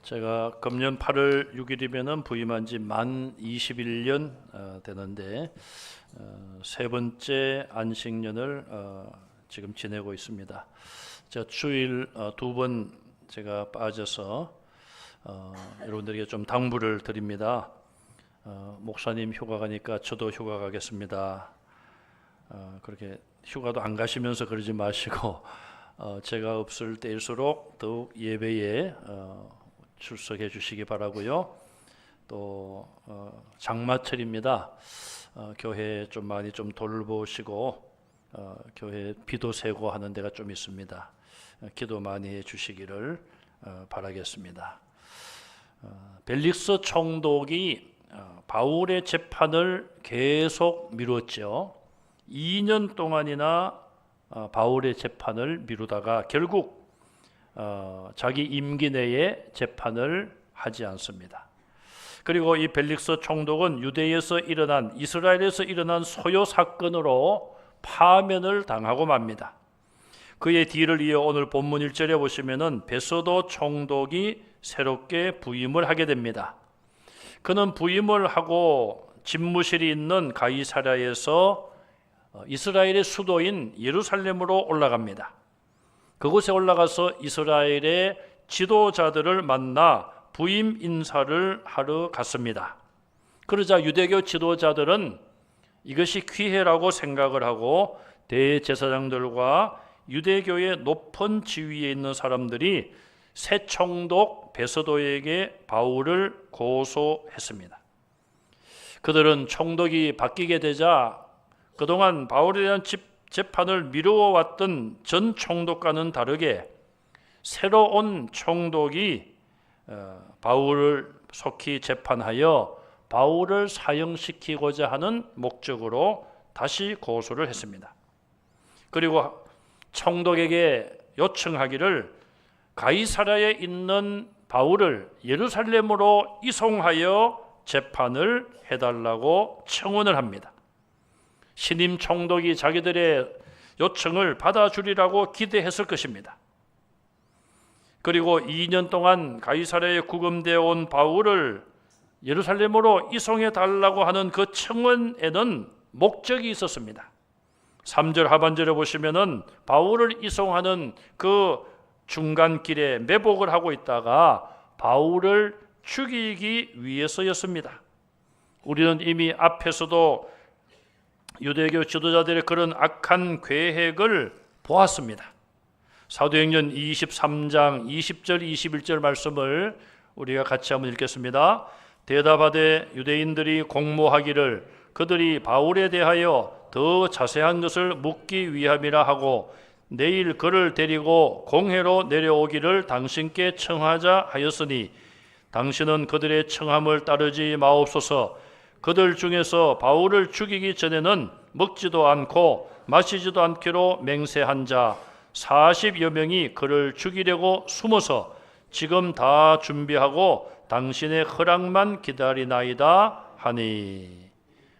제가 금년 8월 6일이면 부임한 지 만 21년 되는데 세 번째 안식년을 지금 지내고 있습니다. 제가 주일 두 번 제가 빠져서 여러분들에게 좀 당부를 드립니다. 목사님 휴가 가니까 저도 휴가 가겠습니다. 그렇게 휴가도 안 가시면서 그러지 마시고 제가 없을 때일수록 더욱 예배에 출석해 주시기 바라고요. 또 장마철입니다. 교회 좀 많이 좀 돌보시고 교회 비도 새고 하는 데가 좀 있습니다. 기도 많이 해 주시기를 바라겠습니다. 벨릭스 총독이 바울의 재판을 계속 미뤘죠. 2년 동안이나 바울의 재판을 미루다가 결국 자기 임기 내에 재판을 하지 않습니다. 그리고 이 벨릭스 총독은 유대에서 일어난 이스라엘에서 일어난 소요 사건으로 파면을 당하고 맙니다. 그의 뒤를 이어 오늘 본문 1절에 보시면은 베소도 총독이 새롭게 부임을 하게 됩니다. 그는 부임을 하고 집무실이 있는 가이사랴에서 이스라엘의 수도인 예루살렘으로 올라갑니다. 그곳에 올라가서 이스라엘의 지도자들을 만나 부임 인사를 하러 갔습니다. 그러자 유대교 지도자들은 이것이 기회라고 생각을 하고 대제사장들과 유대교의 높은 지위에 있는 사람들이 새 총독 베소도에게 바울을 고소했습니다. 그들은 총독이 바뀌게 되자 그동안 바울에 대한 재판을 미루어왔던 전 총독과는 다르게 새로운 총독이 바울을 속히 재판하여 바울을 사형시키고자 하는 목적으로 다시 고소를 했습니다. 그리고 총독에게 요청하기를 가이사랴에 있는 바울을 예루살렘으로 이송하여 재판을 해달라고 청원을 합니다. 신임 총독이 자기들의 요청을 받아주리라고 기대했을 것입니다. 그리고 2년 동안 가이사랴에 구금되어 온 바울을 예루살렘으로 이송해 달라고 하는 그 청원에는 목적이 있었습니다. 3절 하반절에 보시면은 바울을 이송하는 그 중간길에 매복을 하고 있다가 바울을 죽이기 위해서였습니다. 우리는 이미 앞에서도 유대교 지도자들의 그런 악한 계획을 보았습니다. 사도행전 23장 20절 21절 말씀을 우리가 같이 한번 읽겠습니다. 대답하되 유대인들이 공모하기를 그들이 바울에 대하여 더 자세한 것을 묻기 위함이라 하고 내일 그를 데리고 공회로 내려오기를 당신께 청하자 하였으니 당신은 그들의 청함을 따르지 마옵소서. 그들 중에서 바울을 죽이기 전에는 먹지도 않고 마시지도 않기로 맹세한 자 40여 명이 그를 죽이려고 숨어서 지금 다 준비하고 당신의 허락만 기다리나이다 하니.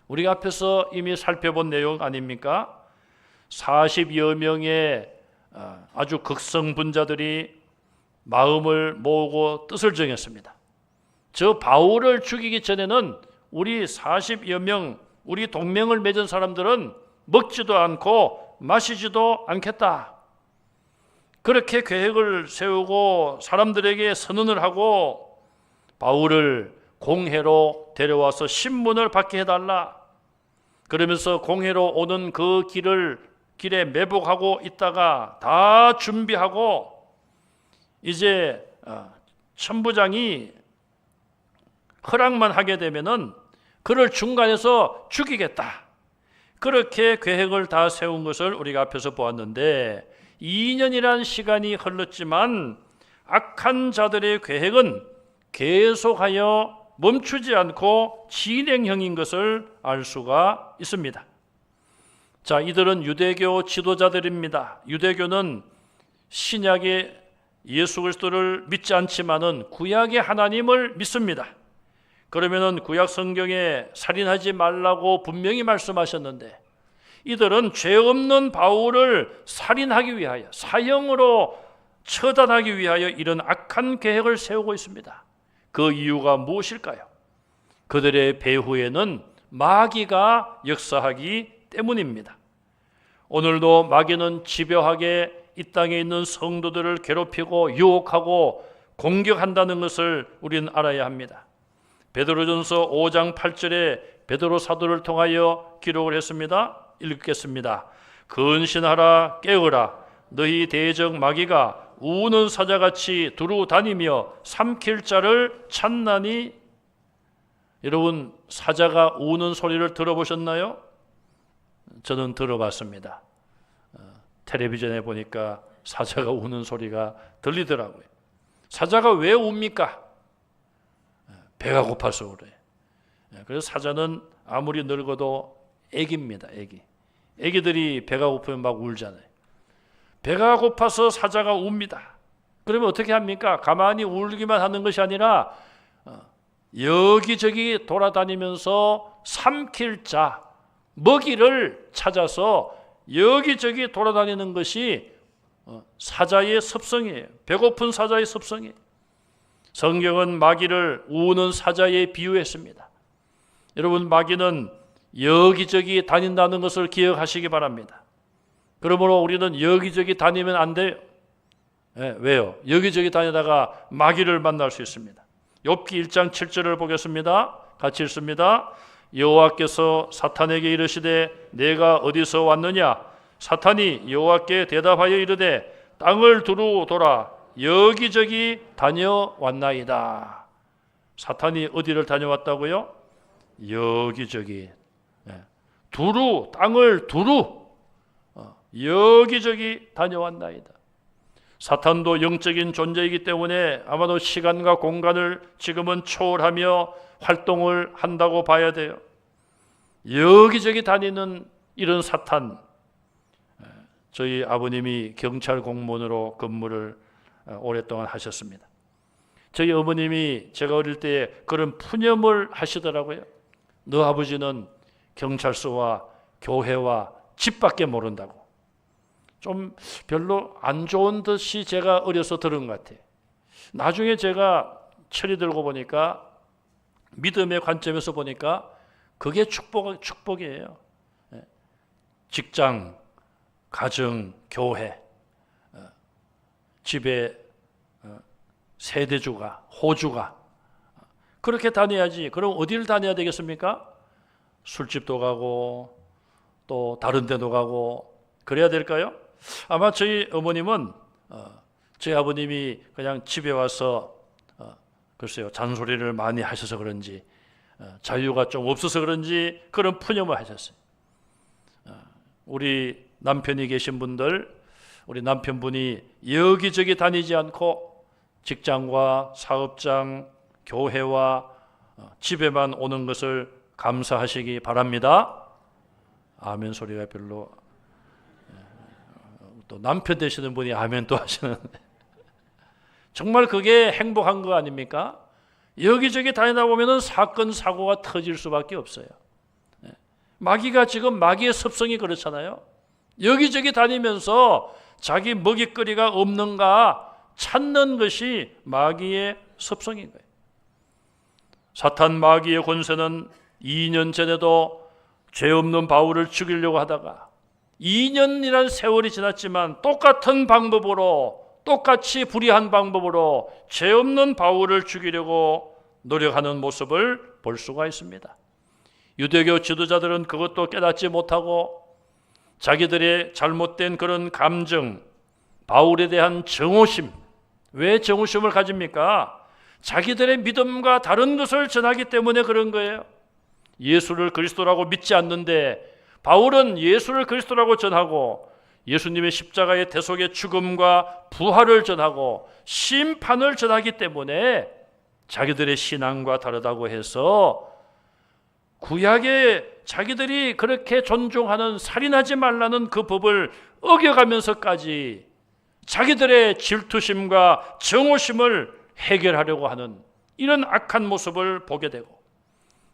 우리가 앞에서 이미 살펴본 내용 아닙니까? 40여 명의 아주 극성분자들이 마음을 모으고 뜻을 정했습니다. 저 바울을 죽이기 전에는 우리 40여 명, 우리 동맹을 맺은 사람들은 먹지도 않고 마시지도 않겠다. 그렇게 계획을 세우고 사람들에게 선언을 하고 바울을 공회로 데려와서 신문을 받게 해달라. 그러면서 공회로 오는 그 길에 매복하고 있다가 다 준비하고 이제 천부장이 허락만 하게 되면은 그를 중간에서 죽이겠다. 그렇게 계획을 다 세운 것을 우리가 앞에서 보았는데 2년이란 시간이 흘렀지만 악한 자들의 계획은 계속하여 멈추지 않고 진행형인 것을 알 수가 있습니다. 자, 이들은 유대교 지도자들입니다. 유대교는 신약의 예수 그리스도를 믿지 않지만은 구약의 하나님을 믿습니다. 그러면은 구약 성경에 살인하지 말라고 분명히 말씀하셨는데 이들은 죄 없는 바울을 살인하기 위하여 사형으로 처단하기 위하여 이런 악한 계획을 세우고 있습니다. 그 이유가 무엇일까요? 그들의 배후에는 마귀가 역사하기 때문입니다. 오늘도 마귀는 집요하게 이 땅에 있는 성도들을 괴롭히고 유혹하고 공격한다는 것을 우리는 알아야 합니다. 베드로전서 5장 8절에 베드로 사도를 통하여 기록을 했습니다. 읽겠습니다. 근신하라, 깨어라. 너희 대적 마귀가 우는 사자같이 두루 다니며 삼킬 자를 찾나니. 여러분, 사자가 우는 소리를 들어보셨나요? 저는 들어봤습니다. 텔레비전에 보니까 사자가 우는 소리가 들리더라고요. 사자가 왜 웁니까? 배가 고파서 그래요. 그래서 사자는 아무리 늙어도 애기입니다. 애기들이 배가 고프면 막 울잖아요. 배가 고파서 사자가 웁니다. 그러면 어떻게 합니까? 가만히 울기만 하는 것이 아니라 여기저기 돌아다니면서 삼킬 자, 먹이를 찾아서 여기저기 돌아다니는 것이 사자의 습성이에요. 배고픈 사자의 습성이에요. 성경은 마귀를 우는 사자에 비유했습니다. 여러분, 마귀는 여기저기 다닌다는 것을 기억하시기 바랍니다. 그러므로 우리는 여기저기 다니면 안 돼요. 왜요? 여기저기 다니다가 마귀를 만날 수 있습니다. 욥기 1장 7절을 보겠습니다. 같이 읽습니다. 여호와께서 사탄에게 이르시되 내가 어디서 왔느냐? 사탄이 여호와께 대답하여 이르되 땅을 두루 돌아 여기저기 다녀왔나이다. 사탄이 어디를 다녀왔다고요? 여기저기. 두루, 땅을 두루 여기저기 다녀왔나이다. 사탄도 영적인 존재이기 때문에 아마도 시간과 공간을 지금은 초월하며 활동을 한다고 봐야 돼요. 여기저기 다니는 이런 사탄, 저희 아버님이 경찰 공무원으로 근무를 오랫동안 하셨습니다. 저희 어머님이 제가 어릴 때 그런 푸념을 하시더라고요. 너 아버지는 경찰서와 교회와 집밖에 모른다고. 좀 별로 안 좋은 듯이 제가 어려서 들은 것 같아요. 나중에 제가 철이 들고 보니까, 믿음의 관점에서 보니까 그게 축복이에요. 직장, 가정, 교회, 집에 세대주가, 호주가 그렇게 다녀야지. 그럼 어디를 다녀야 되겠습니까? 술집도 가고 또 다른 데도 가고 그래야 될까요? 아마 저희 어머님은 저희 아버님이 그냥 집에 와서 글쎄요, 잔소리를 많이 하셔서 그런지 자유가 좀 없어서 그런지 그런 푸념을 하셨어요. 우리 남편이 계신 분들, 우리 남편분이 여기저기 다니지 않고 직장과 사업장, 교회와 집에만 오는 것을 감사하시기 바랍니다. 아멘 소리가 별로. 또 남편 되시는 분이 아멘 또 하시는데 정말 그게 행복한 거 아닙니까? 여기저기 다니다 보면 사건 사고가 터질 수밖에 없어요. 마귀가 지금 마귀의 습성이 그렇잖아요. 여기저기 다니면서 자기 먹잇거리가 없는가 찾는 것이 마귀의 습성인 거예요. 사탄 마귀의 권세는 2년 전에도 죄 없는 바울을 죽이려고 하다가 2년이라는 세월이 지났지만 똑같은 방법으로, 똑같이 불의한 방법으로 죄 없는 바울을 죽이려고 노력하는 모습을 볼 수가 있습니다. 유대교 지도자들은 그것도 깨닫지 못하고 자기들의 잘못된 그런 감정, 바울에 대한 정오심, 왜 정오심을 가집니까? 자기들의 믿음과 다른 것을 전하기 때문에 그런 거예요. 예수를 그리스도라고 믿지 않는데 바울은 예수를 그리스도라고 전하고 예수님의 십자가의 대속의 죽음과 부활을 전하고 심판을 전하기 때문에 자기들의 신앙과 다르다고 해서 구약에 자기들이 그렇게 존중하는 살인하지 말라는 그 법을 어겨가면서까지 자기들의 질투심과 정오심을 해결하려고 하는 이런 악한 모습을 보게 되고,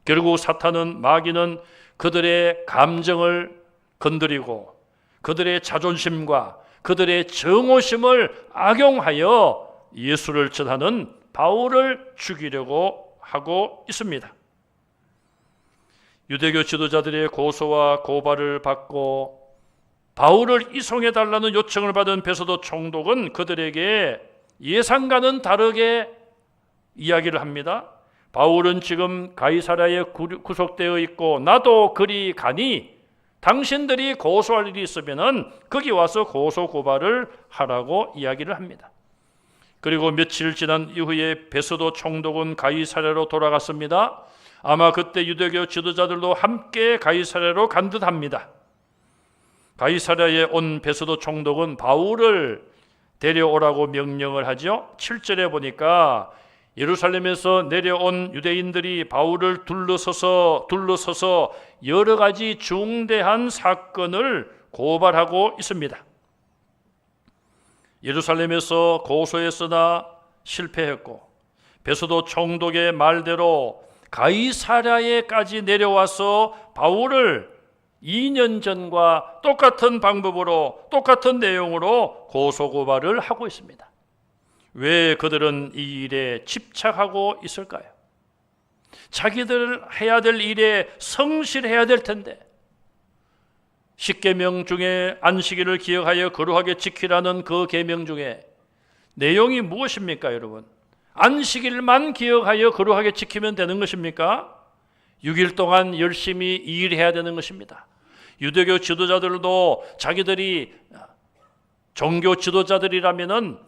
결국 사탄은, 마귀는 그들의 감정을 건드리고 그들의 자존심과 그들의 정오심을 악용하여 예수를 전하는 바울을 죽이려고 하고 있습니다. 유대교 지도자들의 고소와 고발을 받고 바울을 이송해달라는 요청을 받은 베소도 총독은 그들에게 예상과는 다르게 이야기를 합니다. 바울은 지금 가이사랴에 구속되어 있고 나도 그리 가니 당신들이 고소할 일이 있으면 거기 와서 고소 고발을 하라고 이야기를 합니다. 그리고 며칠 지난 이후에 베소도 총독은 가이사랴로 돌아갔습니다. 아마 그때 유대교 지도자들도 함께 가이사랴로 간 듯합니다. 가이사랴에 온 베소도 총독은 바울을 데려오라고 명령을 하죠. 7절에 보니까 예루살렘에서 내려온 유대인들이 바울을 둘러서서 여러 가지 중대한 사건을 고발하고 있습니다. 예루살렘에서 고소했으나 실패했고 베소도 총독의 말대로 가이사랴에까지 내려와서 바울을 2년 전과 똑같은 방법으로 똑같은 내용으로 고소고발을 하고 있습니다. 왜 그들은 이 일에 집착하고 있을까요? 자기들 해야 될 일에 성실해야 될 텐데 10계명 중에 안식일을 기억하여 거룩하게 지키라는 그 계명 중에 내용이 무엇입니까, 여러분? 안식일만 기억하여 거룩하게 지키면 되는 것입니까? 6일 동안 열심히 일해야 되는 것입니다. 유대교 지도자들도 자기들이 종교 지도자들이라면은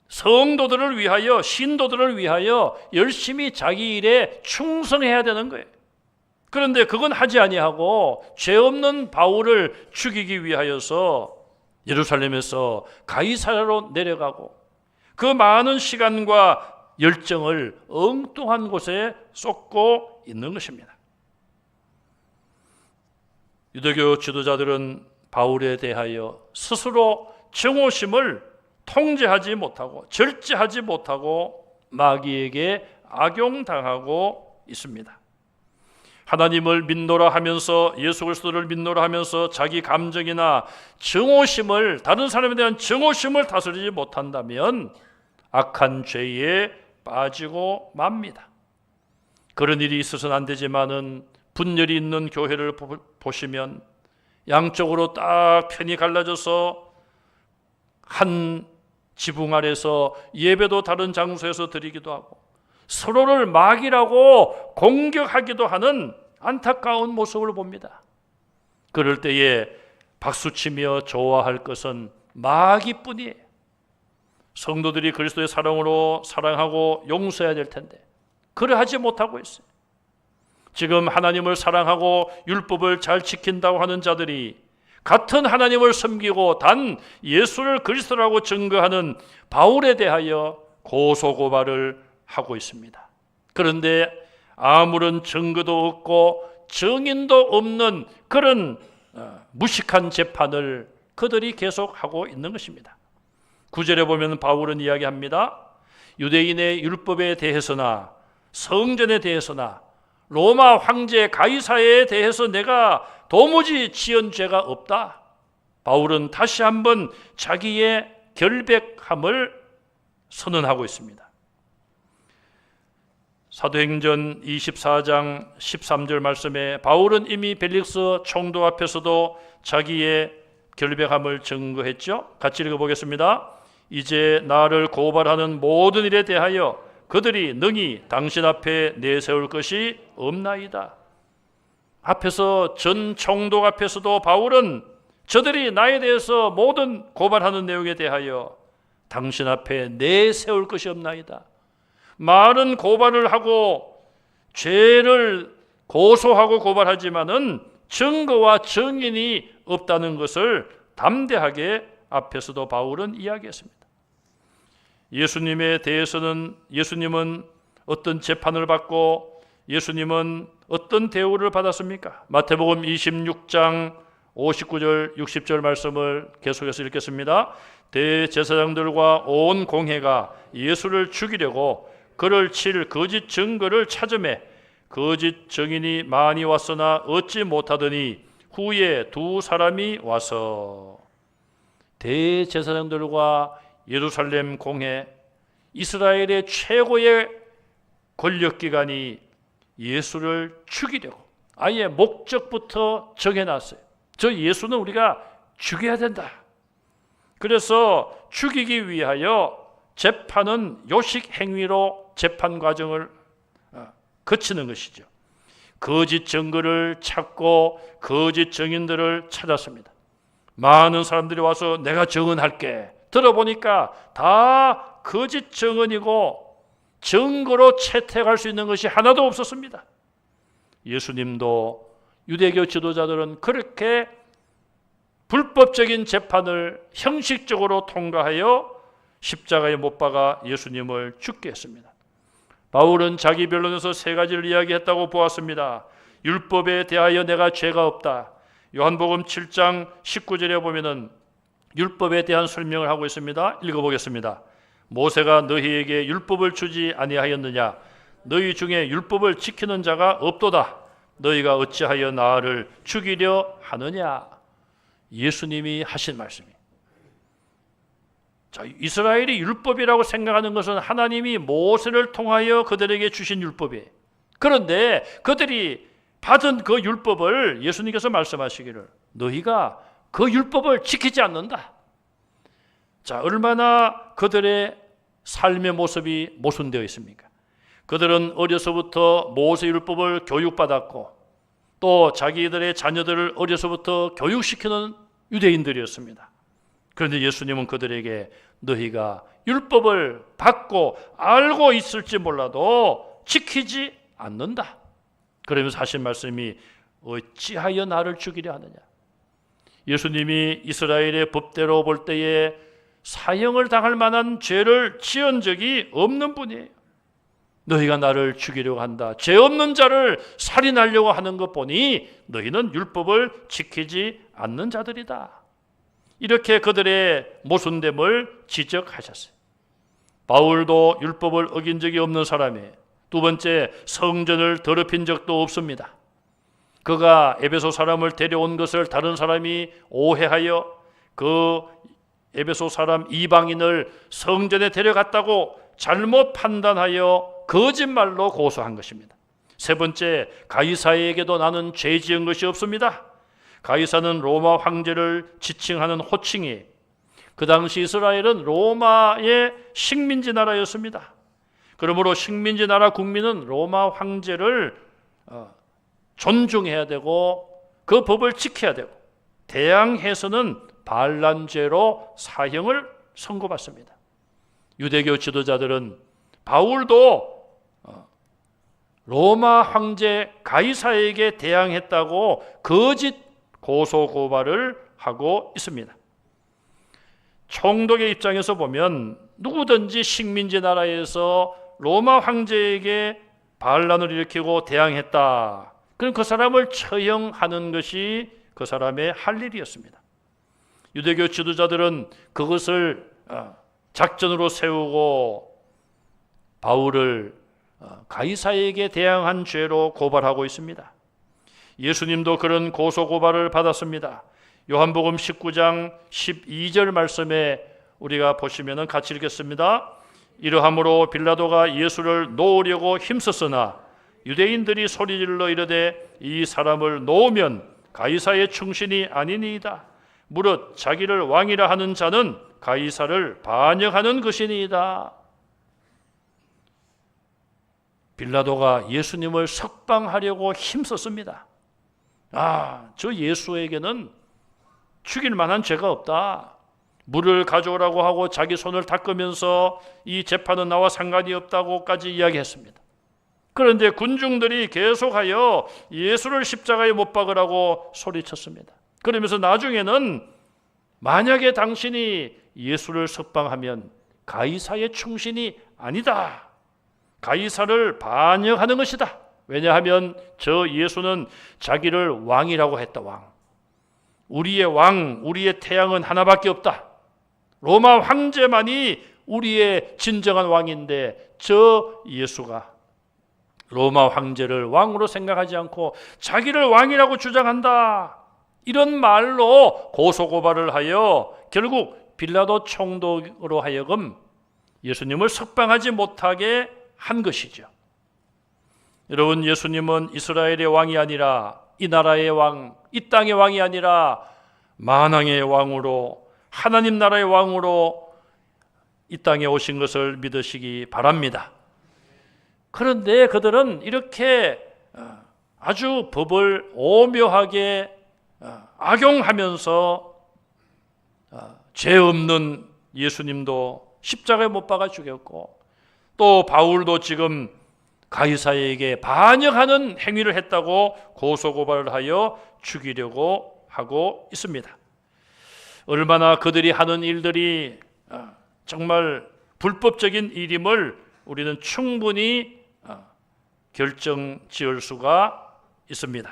성도들을 위하여, 신도들을 위하여 열심히 자기 일에 충성해야 되는 거예요. 그런데 그건 하지 아니하고 죄 없는 바울을 죽이기 위하여서 예루살렘에서 가이사랴로 내려가고 그 많은 시간과 열정을 엉뚱한 곳에 쏟고 있는 것입니다. 유대교 지도자들은 바울에 대하여 스스로 정오심을 통제하지 못하고 절제하지 못하고 마귀에게 악용당하고 있습니다. 하나님을 믿노라 하면서, 예수 그리스도를 믿노라 하면서 자기 감정이나 정오심을, 다른 사람에 대한 정오심을 다스리지 못한다면 악한 죄에 빠지고 맙니다. 그런 일이 있어서는 안 되지만은 분열이 있는 교회를 보시면 양쪽으로 딱 편이 갈라져서 한 지붕 아래서 예배도 다른 장소에서 드리기도 하고 서로를 마귀라고 공격하기도 하는 안타까운 모습을 봅니다. 그럴 때에 박수치며 좋아할 것은 마귀뿐이에요. 성도들이 그리스도의 사랑으로 사랑하고 용서해야 될 텐데 그러하지 못하고 있어요. 지금 하나님을 사랑하고 율법을 잘 지킨다고 하는 자들이 같은 하나님을 섬기고 단 예수를 그리스도라고 증거하는 바울에 대하여 고소고발을 하고 있습니다. 그런데 아무런 증거도 없고 증인도 없는 그런 무식한 재판을 그들이 계속하고 있는 것입니다. 9절에 보면 바울은 이야기합니다. 유대인의 율법에 대해서나 성전에 대해서나 로마 황제 가이사에 대해서 내가 도무지 지은 죄가 없다. 바울은 다시 한번 자기의 결백함을 선언하고 있습니다. 사도행전 24장 13절 말씀에 바울은 이미 벨릭스 총독 앞에서도 자기의 결백함을 증거했죠. 같이 읽어보겠습니다. 이제 나를 고발하는 모든 일에 대하여 그들이 능히 당신 앞에 내세울 것이 없나이다. 앞에서 전 총독 앞에서도 바울은 저들이 나에 대해서 모든 고발하는 내용에 대하여 당신 앞에 내세울 것이 없나이다. 많은 고발을 하고 죄를 고소하고 고발하지만은 증거와 증인이 없다는 것을 담대하게 앞에서도 바울은 이야기했습니다. 예수님에 대해서는 예수님은 어떤 재판을 받고 예수님은 어떤 대우를 받았습니까? 마태복음 26장 59절 60절 말씀을 계속해서 읽겠습니다. 대제사장들과 온 공회가 예수를 죽이려고 그를 칠 거짓 증거를 찾으매 거짓 증인이 많이 왔으나 얻지 못하더니 후에 두 사람이 와서 대제사장들과 예루살렘 공회, 이스라엘의 최고의 권력기관이 예수를 죽이려고 아예 목적부터 정해놨어요. 저 예수는 우리가 죽여야 된다. 그래서 죽이기 위하여 재판은 요식 행위로 재판 과정을 거치는 것이죠. 거짓 증거를 찾고 거짓 증인들을 찾았습니다. 많은 사람들이 와서 내가 증언할게. 들어보니까 다 거짓 증언이고 증거로 채택할 수 있는 것이 하나도 없었습니다. 예수님도 유대교 지도자들은 그렇게 불법적인 재판을 형식적으로 통과하여 십자가에 못 박아 예수님을 죽게 했습니다. 바울은 자기 변론에서 세 가지를 이야기했다고 보았습니다. 율법에 대하여 내가 죄가 없다. 요한복음 7장 19절에 보면은 율법에 대한 설명을 하고 있습니다. 읽어보겠습니다. 모세가 너희에게 율법을 주지 아니하였느냐? 너희 중에 율법을 지키는 자가 없도다. 너희가 어찌하여 나를 죽이려 하느냐? 예수님이 하신 말씀이에요. 자, 이스라엘이 율법이라고 생각하는 것은 하나님이 모세를 통하여 그들에게 주신 율법이에요. 그런데 그들이 받은 그 율법을 예수님께서 말씀하시기를 너희가 그 율법을 지키지 않는다. 자, 얼마나 그들의 삶의 모습이 모순되어 있습니까? 그들은 어려서부터 모세 율법을 교육받았고 또 자기들의 자녀들을 어려서부터 교육시키는 유대인들이었습니다. 그런데 예수님은 그들에게 너희가 율법을 받고 알고 있을지 몰라도 지키지 않는다. 그러면서 하신 말씀이 어찌하여 나를 죽이려 하느냐. 예수님이 이스라엘의 법대로 볼 때에 사형을 당할 만한 죄를 지은 적이 없는 분이에요. 너희가 나를 죽이려고 한다. 죄 없는 자를 살인하려고 하는 것 보니 너희는 율법을 지키지 않는 자들이다. 이렇게 그들의 모순됨을 지적하셨어요. 바울도 율법을 어긴 적이 없는 사람이에요. 두 번째, 성전을 더럽힌 적도 없습니다. 그가 에베소 사람을 데려온 것을 다른 사람이 오해하여 그 에베소 사람 이방인을 성전에 데려갔다고 잘못 판단하여 거짓말로 고소한 것입니다. 세 번째, 가이사에게도 나는 죄 지은 것이 없습니다. 가이사는 로마 황제를 지칭하는 호칭이 그 당시 이스라엘은 로마의 식민지 나라였습니다. 그러므로 식민지 나라 국민은 로마 황제를 존중해야 되고 그 법을 지켜야 되고 대항해서는 반란죄로 사형을 선고받습니다. 유대교 지도자들은 바울도 로마 황제 가이사에게 대항했다고 거짓 고소 고발을 하고 있습니다. 총독의 입장에서 보면 누구든지 식민지 나라에서 로마 황제에게 반란을 일으키고 대항했다. 그럼 그 사람을 처형하는 것이 그 사람의 할 일이었습니다. 유대교 지도자들은 그것을 작전으로 세우고 바울을 가이사에게 대항한 죄로 고발하고 있습니다. 예수님도 그런 고소 고발을 받았습니다. 요한복음 19장 12절 말씀에 우리가 보시면 같이 읽겠습니다. 이러함으로 빌라도가 예수를 놓으려고 힘썼으나 유대인들이 소리질러 이르되 이 사람을 놓으면 가이사의 충신이 아니니이다. 무릇 자기를 왕이라 하는 자는 가이사를 반역하는 것이니이다. 빌라도가 예수님을 석방하려고 힘썼습니다. 저 예수에게는 죽일 만한 죄가 없다. 물을 가져오라고 하고 자기 손을 닦으면서 이 재판은 나와 상관이 없다고까지 이야기했습니다. 그런데 군중들이 계속하여 예수를 십자가에 못 박으라고 소리쳤습니다. 그러면서 나중에는 만약에 당신이 예수를 석방하면 가이사의 충신이 아니다. 가이사를 반역하는 것이다. 왜냐하면 저 예수는 자기를 왕이라고 했다. 왕. 우리의 왕, 우리의 태양은 하나밖에 없다. 로마 황제만이 우리의 진정한 왕인데 저 예수가 로마 황제를 왕으로 생각하지 않고 자기를 왕이라고 주장한다. 이런 말로 고소고발을 하여 결국 빌라도 총독으로 하여금 예수님을 석방하지 못하게 한 것이죠. 여러분, 예수님은 이스라엘의 왕이 아니라 이 나라의 왕, 이 땅의 왕이 아니라 만왕의 왕으로, 하나님 나라의 왕으로 이 땅에 오신 것을 믿으시기 바랍니다. 그런데 그들은 이렇게 아주 법을 오묘하게 악용하면서 죄 없는 예수님도 십자가에 못 박아 죽였고, 또 바울도 지금 가이사에게 반역하는 행위를 했다고 고소고발을 하여 죽이려고 하고 있습니다. 얼마나 그들이 하는 일들이 정말 불법적인 일임을 우리는 충분히 결정 지을 수가 있습니다.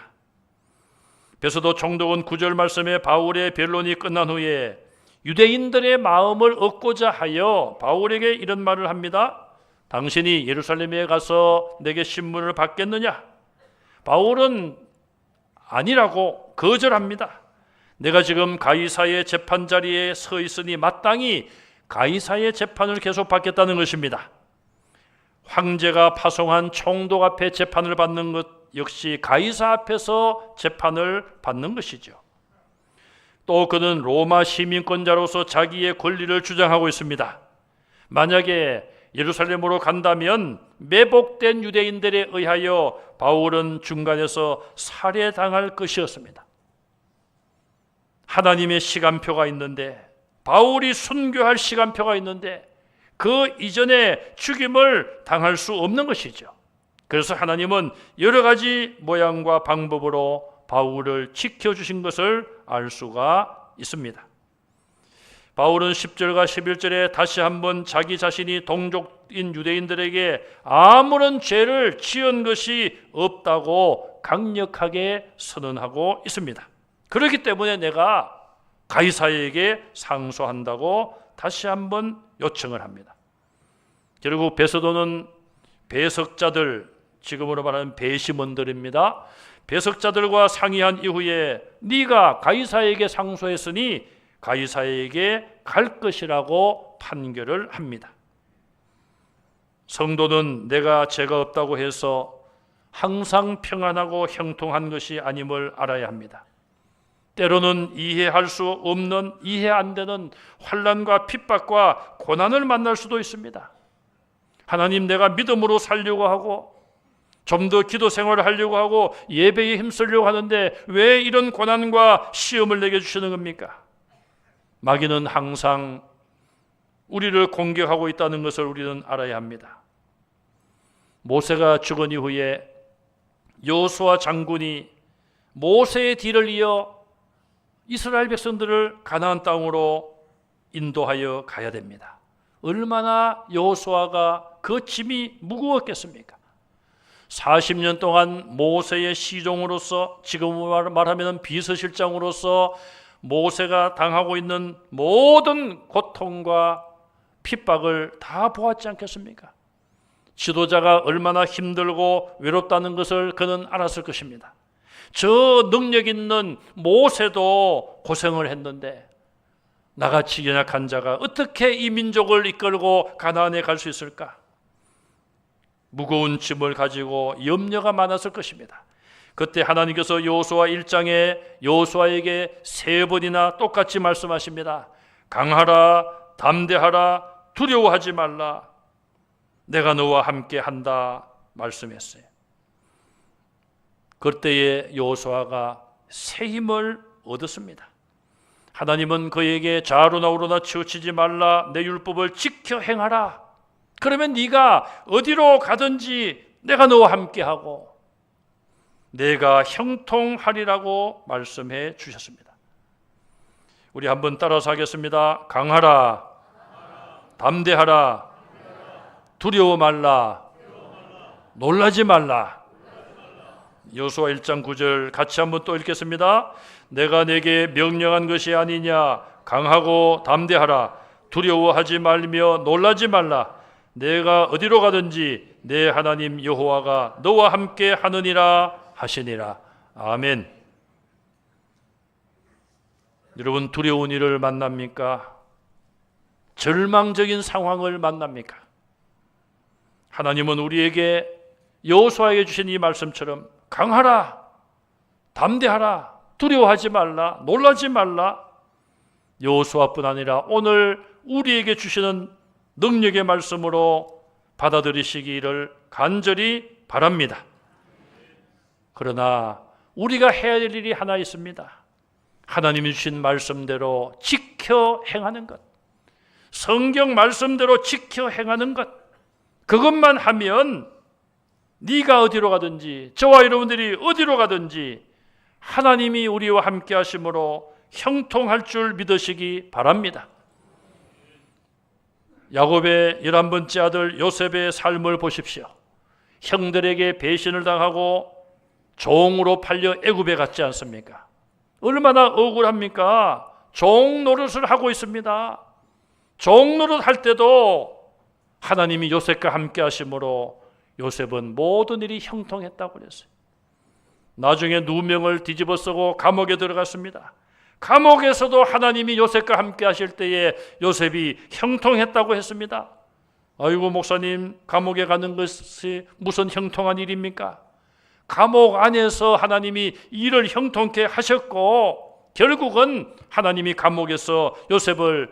베서도 총독은 9절 말씀에 바울의 변론이 끝난 후에 유대인들의 마음을 얻고자 하여 바울에게 이런 말을 합니다. 당신이 예루살렘에 가서 내게 신문을 받겠느냐? 바울은 아니라고 거절합니다. 내가 지금 가이사의 재판 자리에 서 있으니 마땅히 가이사의 재판을 계속 받겠다는 것입니다. 황제가 파송한 총독 앞에 재판을 받는 것 역시 가이사 앞에서 재판을 받는 것이죠. 또 그는 로마 시민권자로서 자기의 권리를 주장하고 있습니다. 만약에 예루살렘으로 간다면 매복된 유대인들에 의하여 바울은 중간에서 살해당할 것이었습니다. 하나님의 시간표가 있는데, 바울이 순교할 시간표가 있는데 그 이전에 죽임을 당할 수 없는 것이죠. 그래서 하나님은 여러 가지 모양과 방법으로 바울을 지켜주신 것을 알 수가 있습니다. 바울은 10절과 11절에 다시 한번 자기 자신이 동족인 유대인들에게 아무런 죄를 지은 것이 없다고 강력하게 선언하고 있습니다. 그렇기 때문에 내가 가이사에게 상소한다고 다시 한번 요청을 합니다. 결국 베서도는 배석자들, 지금으로 말하는 배심원들입니다. 배석자들과 상의한 이후에 네가 가이사에게 상소했으니 가이사에게 갈 것이라고 판결을 합니다. 성도는 내가 죄가 없다고 해서 항상 평안하고 형통한 것이 아님을 알아야 합니다. 때로는 이해할 수 없는, 이해 안 되는 환난과 핍박과 고난을 만날 수도 있습니다. 하나님, 내가 믿음으로 살려고 하고 좀 더 기도 생활을 하려고 하고 예배에 힘쓰려고 하는데 왜 이런 고난과 시험을 내게 주시는 겁니까? 마귀는 항상 우리를 공격하고 있다는 것을 우리는 알아야 합니다. 모세가 죽은 이후에 여호수아 장군이 모세의 뒤를 이어 이스라엘 백성들을 가나안 땅으로 인도하여 가야 됩니다. 얼마나 여호수아가 그 짐이 무거웠겠습니까? 40년 동안 모세의 시종으로서, 지금 말하면 비서실장으로서 모세가 당하고 있는 모든 고통과 핍박을 다 보았지 않겠습니까? 지도자가 얼마나 힘들고 외롭다는 것을 그는 알았을 것입니다. 저 능력 있는 모세도 고생을 했는데 나같이 연약한 자가 어떻게 이 민족을 이끌고 가나안에 갈 수 있을까? 무거운 짐을 가지고 염려가 많았을 것입니다. 그때 하나님께서 여호수아 1장에 여호수아에게 3번이나 똑같이 말씀하십니다. 강하라, 담대하라, 두려워하지 말라. 내가 너와 함께 한다 말씀했어요. 그때에 여호수아가 새 힘을 얻었습니다. 하나님은 그에게 좌로나 우로나 치우치지 말라, 내 율법을 지켜 행하라. 그러면 네가 어디로 가든지 내가 너와 함께하고 내가 형통하리라고 말씀해 주셨습니다. 우리 한번 따라서 하겠습니다. 강하라, 담대하라, 두려워 말라, 놀라지 말라. 여호수아 1장 9절 같이 한번 또 읽겠습니다. 내가 내게 명령한 것이 아니냐. 강하고 담대하라. 두려워하지 말며 놀라지 말라. 내가 어디로 가든지 내 하나님 여호와가 너와 함께 하느니라 하시니라. 아멘. 여러분, 두려운 일을 만납니까? 절망적인 상황을 만납니까? 하나님은 우리에게 여호수아에게 주신 이 말씀처럼 강하라, 담대하라, 두려워하지 말라, 놀라지 말라. 여호수아뿐 아니라 오늘 우리에게 주시는 능력의 말씀으로 받아들이시기를 간절히 바랍니다. 그러나 우리가 해야 될 일이 하나 있습니다. 하나님이 주신 말씀대로 지켜 행하는 것, 성경 말씀대로 지켜 행하는 것, 그것만 하면 네가 어디로 가든지 저와 여러분들이 어디로 가든지 하나님이 우리와 함께 하심으로 형통할 줄 믿으시기 바랍니다. 야곱의 11번째 아들 요셉의 삶을 보십시오. 형들에게 배신을 당하고 종으로 팔려 애굽에 갔지 않습니까? 얼마나 억울합니까? 종 노릇을 하고 있습니다. 종 노릇 할 때도 하나님이 요셉과 함께 하심으로 요셉은 모든 일이 형통했다고 그랬어요. 나중에 누명을 뒤집어 쓰고 감옥에 들어갔습니다. 감옥에서도 하나님이 요셉과 함께 하실 때에 요셉이 형통했다고 했습니다. 아이고 목사님, 감옥에 가는 것이 무슨 형통한 일입니까? 감옥 안에서 하나님이 일을 형통케 하셨고 결국은 하나님이 감옥에서 요셉을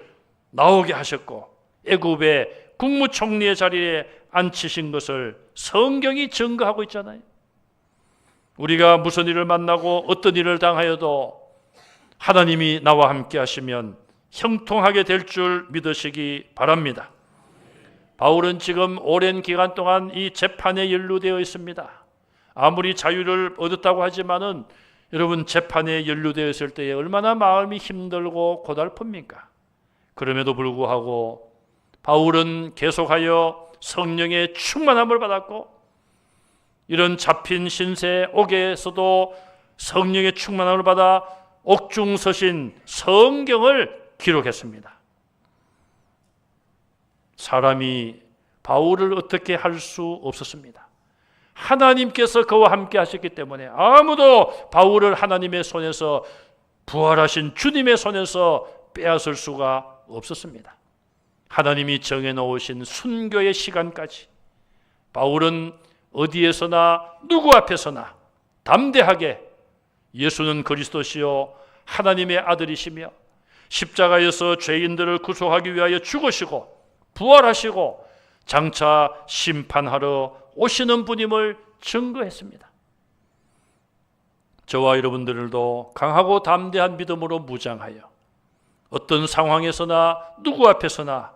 나오게 하셨고 애굽의 국무총리의 자리에 앉히신 것을 성경이 증거하고 있잖아요. 우리가 무슨 일을 만나고 어떤 일을 당하여도 하나님이 나와 함께 하시면 형통하게 될 줄 믿으시기 바랍니다. 바울은 지금 오랜 기간 동안 이 재판에 연루되어 있습니다. 아무리 자유를 얻었다고 하지만은 여러분, 재판에 연루되어 있을 때에 얼마나 마음이 힘들고 고달픕니까? 그럼에도 불구하고 바울은 계속하여 성령의 충만함을 받았고 이런 잡힌 신세 옥에서도 성령의 충만함을 받아 옥중서신 성경을 기록했습니다. 사람이 바울을 어떻게 할 수 없었습니다. 하나님께서 그와 함께 하셨기 때문에 아무도 바울을 하나님의 손에서, 부활하신 주님의 손에서 빼앗을 수가 없었습니다. 하나님이 정해놓으신 순교의 시간까지 바울은 어디에서나 누구 앞에서나 담대하게 예수는 그리스도시요 하나님의 아들이시며 십자가에서 죄인들을 구속하기 위하여 죽으시고 부활하시고 장차 심판하러 오시는 분임을 증거했습니다. 저와 여러분들도 강하고 담대한 믿음으로 무장하여 어떤 상황에서나 누구 앞에서나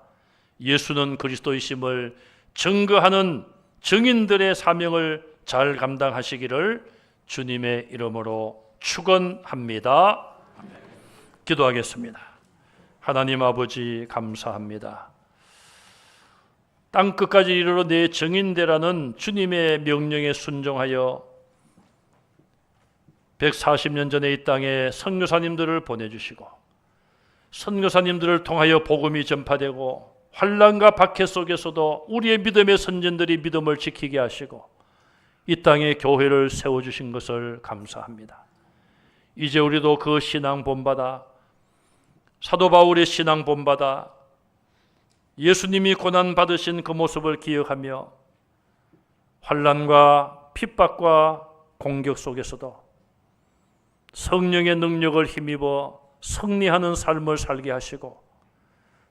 예수는 그리스도이심을 증거하는 증인들의 사명을 잘 감당하시기를 주님의 이름으로 축원합니다. 기도하겠습니다. 하나님 아버지, 감사합니다. 땅끝까지 이르러 내 증인되라는 주님의 명령에 순종하여 140년 전에 이 땅에 선교사님들을 보내주시고 선교사님들을 통하여 복음이 전파되고 환난과 박해 속에서도 우리의 믿음의 선진들이 믿음을 지키게 하시고 이 땅에 교회를 세워주신 것을 감사합니다. 이제 우리도 그 신앙 본받아, 사도 바울의 신앙 본받아 예수님이 고난받으신 그 모습을 기억하며 환난과 핍박과 공격 속에서도 성령의 능력을 힘입어 승리하는 삶을 살게 하시고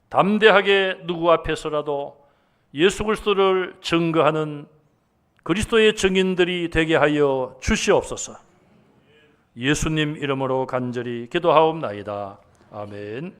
담대하게 누구 앞에서라도 예수 그리스도를 증거하는 그리스도의 증인들이 되게 하여 주시옵소서. 예수님 이름으로 간절히 기도하옵나이다. 아멘.